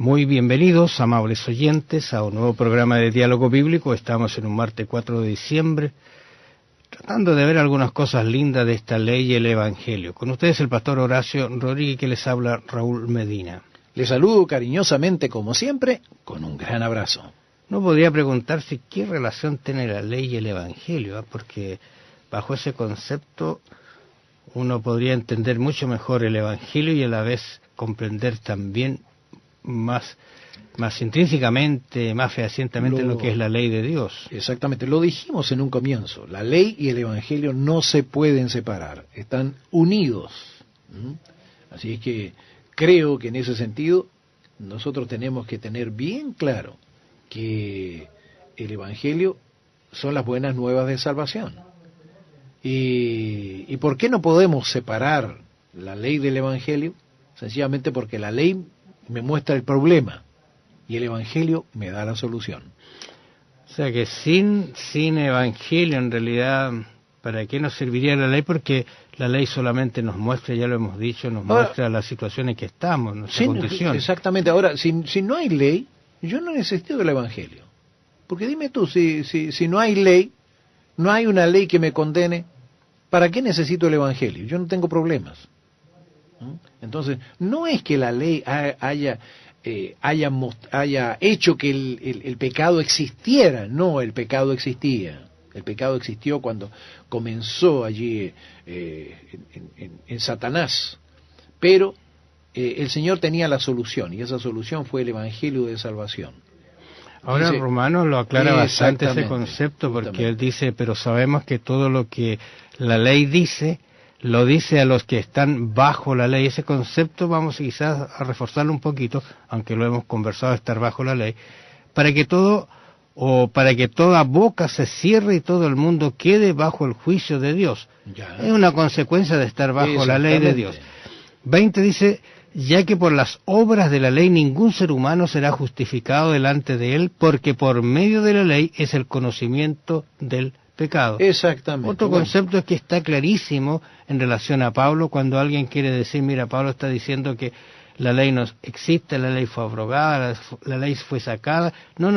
Muy bienvenidos, amables oyentes, a un nuevo programa de Diálogo Bíblico. Estamos en un martes 4 de diciembre, tratando de ver algunas cosas lindas de esta ley y el Evangelio. Con ustedes el pastor Horacio Rodríguez, que les habla Raúl Medina. Les saludo cariñosamente, como siempre, con un gran abrazo. No podría preguntarse qué relación tiene la ley y el Evangelio, porque bajo ese concepto uno podría entender mucho mejor el Evangelio y a la vez comprender también más intrínsecamente, más fehacientemente lo que es la ley de Dios. Exactamente, lo dijimos en un comienzo, la ley y el Evangelio no se pueden separar, están unidos. Así es que creo que en ese sentido nosotros tenemos que tener bien claro que el Evangelio son las buenas nuevas de salvación. ¿Y por qué no podemos separar la ley del Evangelio? Sencillamente porque la ley me muestra el problema y el Evangelio me da la solución. O sea que sin Evangelio, en realidad, ¿para qué nos serviría la ley? Porque la ley solamente nos muestra, ya lo hemos dicho, nos muestra la situación en que estamos, nuestra condición. Exactamente. Ahora, si no hay ley, yo no necesito del Evangelio. Porque dime tú, si no hay ley, no hay una ley que me condene, ¿para qué necesito el Evangelio? Yo no tengo problemas. Entonces, no es que la ley haya hecho que el pecado existiera, no, el pecado existía. El pecado existió cuando comenzó allí en Satanás. Pero el Señor tenía la solución, y esa solución fue el Evangelio de salvación. Ahora Romanos lo aclara bastante ese concepto, porque él dice, pero sabemos que todo lo que la ley dice, lo dice a los que están bajo la ley. Ese concepto vamos quizás a reforzarlo un poquito, aunque lo hemos conversado, estar bajo la ley, para que toda boca se cierre y todo el mundo quede bajo el juicio de Dios. Es una consecuencia de estar bajo la ley de Dios. 20 dice, ya que por las obras de la ley ningún ser humano será justificado delante de él, porque por medio de la ley es el conocimiento del pecado. Exactamente. Otro concepto es que está clarísimo en relación a Pablo, cuando alguien quiere decir, mira, Pablo está diciendo que la ley no existe, la ley fue abrogada, la ley fue sacada. No.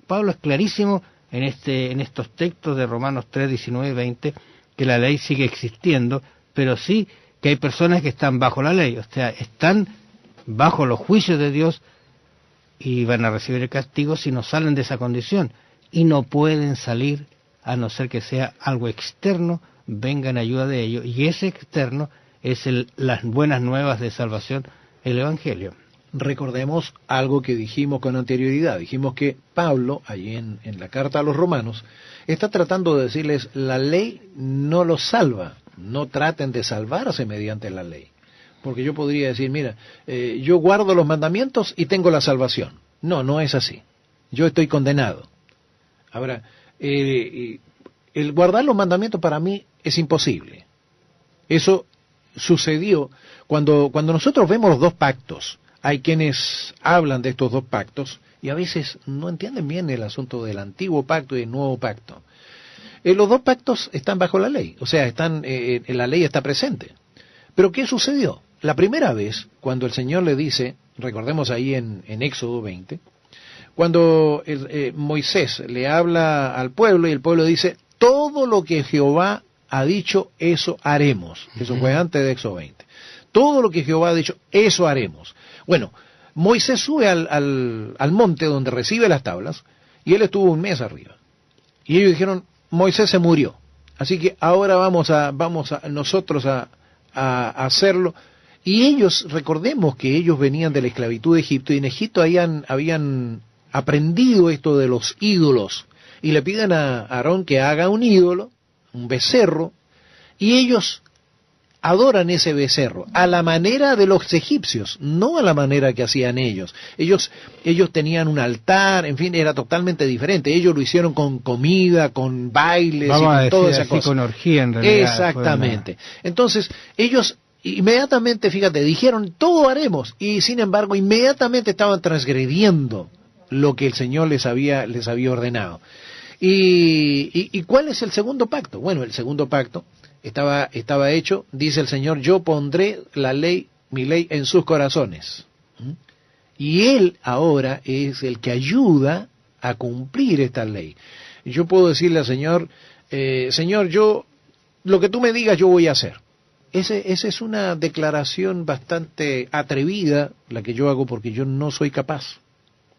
Pablo es clarísimo en estos textos de Romanos 3, 19 y 20, que la ley sigue existiendo, pero sí que hay personas que están bajo la ley, o sea, están bajo los juicios de Dios y van a recibir el castigo si no salen de esa condición, y no pueden salir a no ser que sea algo externo, venga en ayuda de ellos, y ese externo es las buenas nuevas de salvación, el Evangelio. Recordemos algo que dijimos con anterioridad. Dijimos que Pablo, allí en la carta a los romanos, está tratando de decirles, la ley no los salva, no traten de salvarse mediante la ley. Porque yo podría decir, mira, yo guardo los mandamientos y tengo la salvación. No es así. Yo estoy condenado. Ahora, el guardar los mandamientos para mí es imposible. Eso sucedió cuando nosotros vemos los dos pactos. Hay quienes hablan de estos dos pactos y a veces no entienden bien el asunto del antiguo pacto y el nuevo pacto. Los dos pactos están bajo la ley, o sea, la ley está presente. Pero ¿qué sucedió? La primera vez, cuando el Señor le dice, recordemos ahí en Éxodo 20, cuando Moisés le habla al pueblo y el pueblo dice, todo lo que Jehová ha dicho, eso haremos. Eso fue antes de Éxodo 20. Todo lo que Jehová ha dicho, eso haremos. Bueno, Moisés sube al monte donde recibe las tablas y él estuvo un mes arriba. Y ellos dijeron, Moisés se murió. Así que ahora vamos nosotros a hacerlo. Y ellos, recordemos que ellos venían de la esclavitud de Egipto y en Egipto habían aprendido esto de los ídolos. Y le piden a Aarón que haga un ídolo, un becerro, y ellos adoran ese becerro a la manera de los egipcios, no a la manera que hacían ellos. Ellos tenían un altar, en fin, era totalmente diferente. Ellos lo hicieron con comida, con bailes, vamos y con toda esa cosa. Con orgía, en realidad. Exactamente. Entonces, ellos inmediatamente, fíjate, dijeron, todo haremos, y sin embargo, inmediatamente estaban transgrediendo lo que el Señor les había ordenado. ¿Y cuál es el segundo pacto? Bueno, el segundo pacto estaba hecho, dice el Señor, yo pondré mi ley en sus corazones. Y Él ahora es el que ayuda a cumplir esta ley. Yo puedo decirle al Señor, Señor, yo, lo que tú me digas yo voy a hacer. Esa es una declaración bastante atrevida, la que yo hago, porque yo no soy capaz.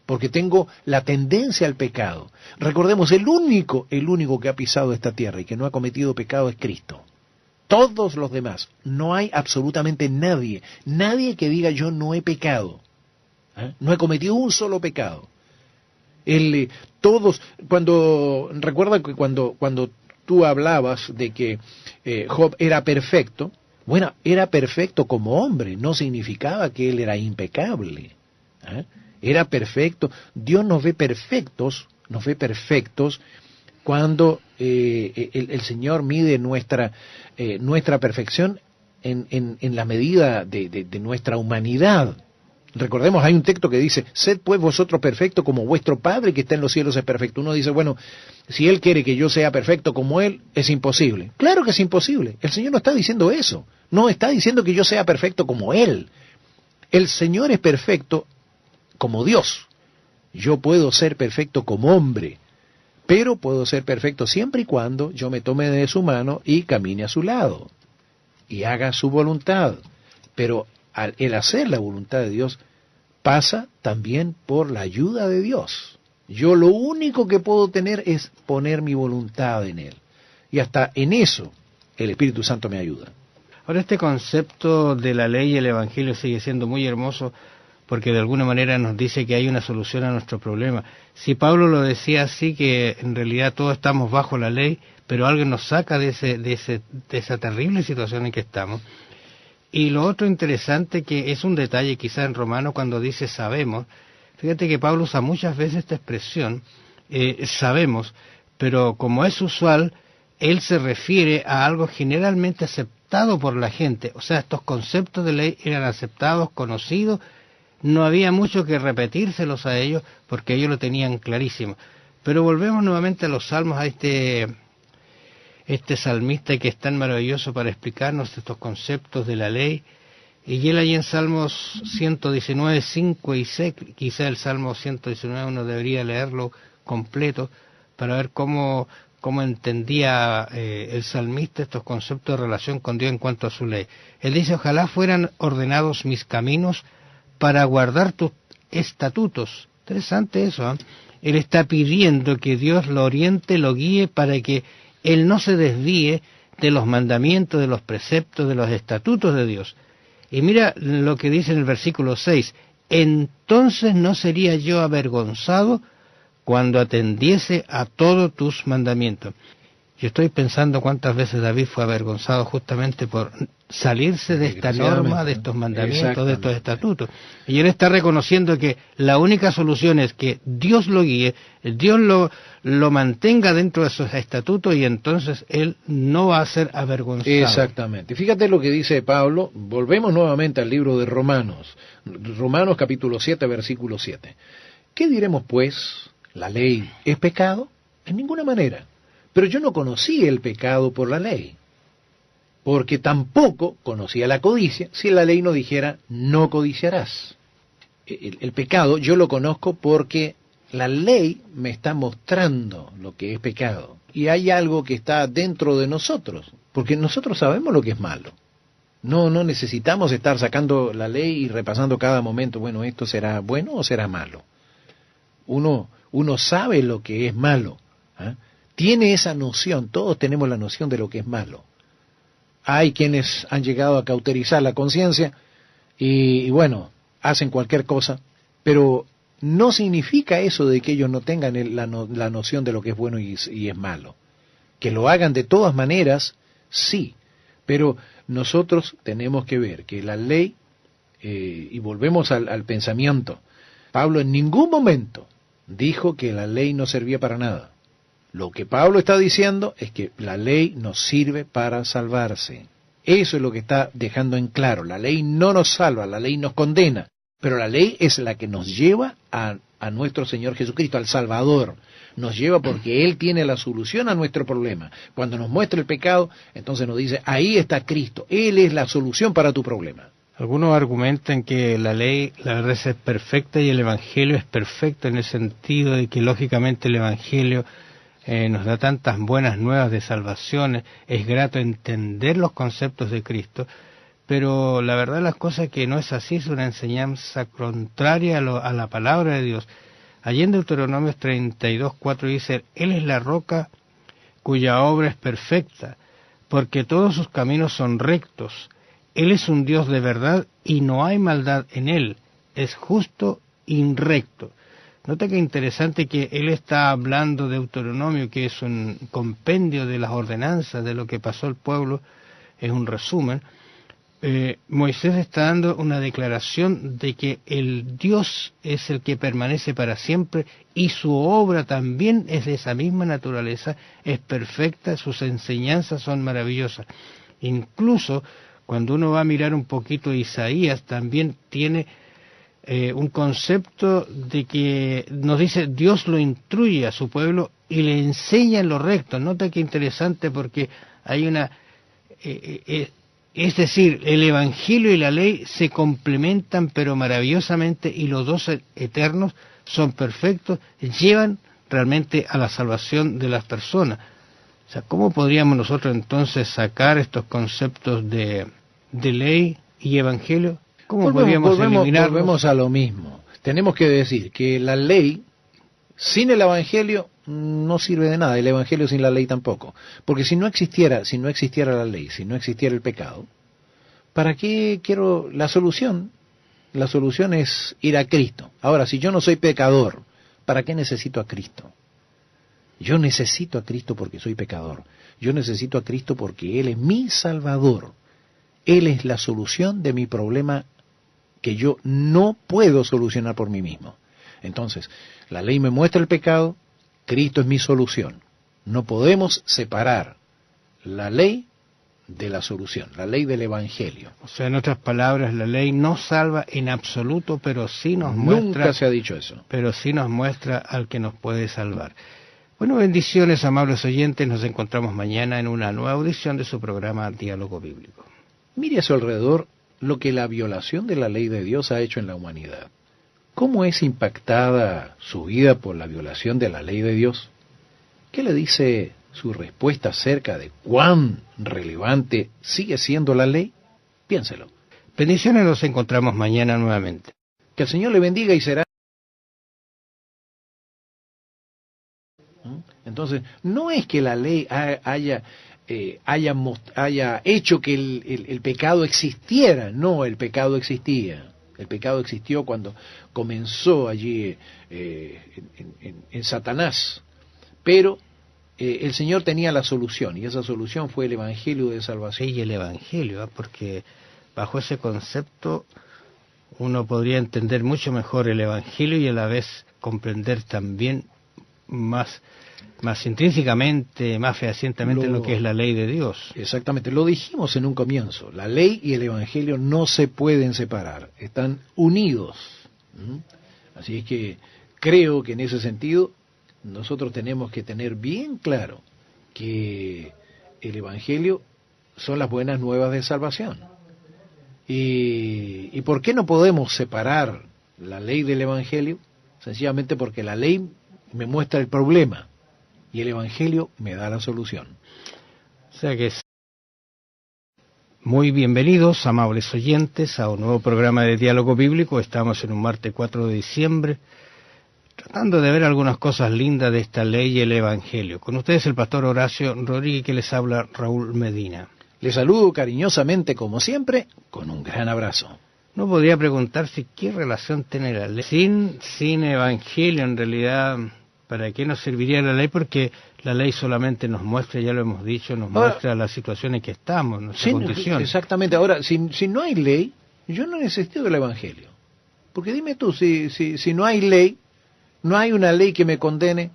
Porque tengo la tendencia al pecado. Recordemos, el único que ha pisado esta tierra y que no ha cometido pecado es Cristo. Todos los demás, no hay absolutamente nadie que diga yo no he pecado. No he cometido un solo pecado. Recuerda que cuando tú hablabas de que Job era perfecto, bueno, era perfecto como hombre, no significaba que él era impecable. Era perfecto. Dios nos ve perfectos cuando el Señor mide nuestra perfección en la medida de nuestra humanidad. Recordemos, hay un texto que dice, sed pues vosotros perfectos como vuestro Padre que está en los cielos es perfecto. Uno dice, bueno, si Él quiere que yo sea perfecto como Él, es imposible. Claro que es imposible. El Señor no está diciendo eso. No está diciendo que yo sea perfecto como Él. El Señor es perfecto como Dios. Yo puedo ser perfecto como hombre, pero puedo ser perfecto siempre y cuando yo me tome de su mano y camine a su lado y haga su voluntad. Pero el hacer la voluntad de Dios pasa también por la ayuda de Dios. Yo lo único que puedo tener es poner mi voluntad en Él. Y hasta en eso el Espíritu Santo me ayuda. Ahora, este concepto de la ley y el Evangelio sigue siendo muy hermoso porque de alguna manera nos dice que hay una solución a nuestro problema. Si Pablo lo decía así, que en realidad todos estamos bajo la ley, pero alguien nos saca de esa terrible situación en que estamos. Y lo otro interesante, que es un detalle quizá en Romanos cuando dice sabemos, fíjate que Pablo usa muchas veces esta expresión, sabemos, pero como es usual, él se refiere a algo generalmente aceptado por la gente. O sea, estos conceptos de ley eran aceptados, conocidos, no había mucho que repetírselos a ellos porque ellos lo tenían clarísimo. Pero volvemos nuevamente a los salmos, a este salmista que es tan maravilloso para explicarnos estos conceptos de la ley. Y él allí en Salmos 119, 5 y 6, quizá el Salmo 119 uno debería leerlo completo para ver cómo entendía el salmista estos conceptos de relación con Dios en cuanto a su ley. Él dice, ojalá fueran ordenados mis caminos para guardar tus estatutos. Interesante eso, ¿eh? Él está pidiendo que Dios lo oriente, lo guíe para que él no se desvíe de los mandamientos, de los preceptos, de los estatutos de Dios. Y mira lo que dice en el versículo 6, entonces no sería yo avergonzado cuando atendiese a todos tus mandamientos. Yo estoy pensando cuántas veces David fue avergonzado justamente por salirse de esta norma, de estos mandamientos, de estos estatutos. Y él está reconociendo que la única solución es que Dios lo guíe, Dios lo mantenga dentro de esos estatutos y entonces él no va a ser avergonzado. Exactamente. Fíjate lo que dice Pablo. Volvemos nuevamente al libro de Romanos. Romanos capítulo 7, versículo 7. ¿Qué diremos pues? ¿La ley es pecado? En ninguna manera. Pero yo no conocí el pecado por la ley, porque tampoco conocía la codicia si la ley no dijera no codiciarás. El pecado yo lo conozco porque la ley me está mostrando lo que es pecado. Y hay algo que está dentro de nosotros, porque nosotros sabemos lo que es malo. No necesitamos estar sacando la ley y repasando cada momento, bueno, esto será bueno o será malo. Uno sabe lo que es malo, ¿eh? Tiene esa noción, todos tenemos la noción de lo que es malo. Hay quienes han llegado a cauterizar la conciencia y bueno, hacen cualquier cosa, pero no significa eso de que ellos no tengan la noción de lo que es bueno y es malo. Que lo hagan de todas maneras, sí, pero nosotros tenemos que ver que la ley, y volvemos al pensamiento, Pablo en ningún momento dijo que la ley no servía para nada. Lo que Pablo está diciendo es que la ley nos sirve para salvarse. Eso es lo que está dejando en claro. La ley no nos salva, la ley nos condena, pero la ley es la que nos lleva a nuestro Señor Jesucristo, al Salvador. Nos lleva porque Él tiene la solución a nuestro problema. Cuando nos muestra el pecado, entonces nos dice, ahí está Cristo, Él es la solución para tu problema. Algunos argumentan que la ley, la verdad, es perfecta y el Evangelio es perfecto en el sentido de que lógicamente el Evangelio nos da tantas buenas nuevas de salvación, es grato entender los conceptos de Cristo, pero la verdad las cosas que no es así, es una enseñanza contraria a la palabra de Dios. Allí en Deuteronomios 32:4 dice, Él es la roca cuya obra es perfecta, porque todos sus caminos son rectos. Él es un Dios de verdad y no hay maldad en Él, es justo y recto. Nota que interesante que Él está hablando de Deuteronomio, que es un compendio de las ordenanzas, de lo que pasó el pueblo, es un resumen. Moisés está dando una declaración de que el Dios es el que permanece para siempre y su obra también es de esa misma naturaleza, es perfecta, sus enseñanzas son maravillosas. Incluso cuando uno va a mirar un poquito Isaías, también tiene un concepto de que nos dice Dios lo instruye a su pueblo y le enseña en lo recto. Nota que interesante porque hay una... es decir, el Evangelio y la ley se complementan pero maravillosamente y los dos eternos son perfectos, llevan realmente a la salvación de las personas. O sea, ¿cómo podríamos nosotros entonces sacar estos conceptos de ley y Evangelio? ¿Cómo podríamos eliminarlos? Volvemos a lo mismo. Tenemos que decir que la ley sin el Evangelio no sirve de nada, el Evangelio sin la ley tampoco. Porque si no existiera la ley, si no existiera el pecado, ¿para qué quiero la solución? La solución es ir a Cristo. Ahora, si yo no soy pecador, ¿para qué necesito a Cristo? Yo necesito a Cristo porque soy pecador. Yo necesito a Cristo porque Él es mi Salvador. Él es la solución de mi problema que yo no puedo solucionar por mí mismo. Entonces, la ley me muestra el pecado, Cristo es mi solución. No podemos separar la ley de la solución, la ley del Evangelio. O sea, en otras palabras, la ley no salva en absoluto, pero sí nos muestra... Nunca se ha dicho eso. Pero sí nos muestra al que nos puede salvar. Bueno, bendiciones, amables oyentes. Nos encontramos mañana en una nueva audición de su programa Diálogo Bíblico. Mire a su alrededor lo que la violación de la ley de Dios ha hecho en la humanidad. ¿Cómo es impactada su vida por la violación de la ley de Dios? ¿Qué le dice su respuesta acerca de cuán relevante sigue siendo la ley? Piénselo. Bendiciones, nos encontramos mañana nuevamente. Que el Señor le bendiga y será. Entonces, no es que la ley haya hecho que el pecado existiera. No, el pecado existía. El pecado existió cuando comenzó allí en Satanás. Pero el Señor tenía la solución, y esa solución fue el Evangelio de salvación. Y el Evangelio, porque bajo ese concepto uno podría entender mucho mejor el Evangelio y a la vez comprender también más intrínsecamente, más fehacientemente lo que es la ley de Dios. Exactamente, lo dijimos en un comienzo, la ley y el Evangelio no se pueden separar, están unidos. Así es que creo que en ese sentido nosotros tenemos que tener bien claro que el Evangelio son las buenas nuevas de salvación. ¿Y por qué no podemos separar la ley del Evangelio? Sencillamente porque la ley me muestra el problema y el Evangelio me da la solución. O sea que muy bienvenidos, amables oyentes, a un nuevo programa de Diálogo Bíblico. Estamos en un martes 4 de diciembre, tratando de ver algunas cosas lindas de esta ley y el Evangelio. Con ustedes el pastor Horacio Rodríguez, que les habla Raúl Medina. Les saludo cariñosamente, como siempre, con un gran abrazo. No podría preguntarse qué relación tiene la ley. Sin Evangelio, en realidad, ¿para qué nos serviría la ley? Porque la ley solamente nos muestra, ya lo hemos dicho, muestra la situación en que estamos, nuestra condición. Exactamente. Ahora, si no hay ley, yo no necesito del Evangelio. Porque dime tú, si no hay ley, no hay una ley que me condene,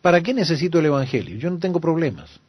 ¿para qué necesito el Evangelio? Yo no tengo problemas.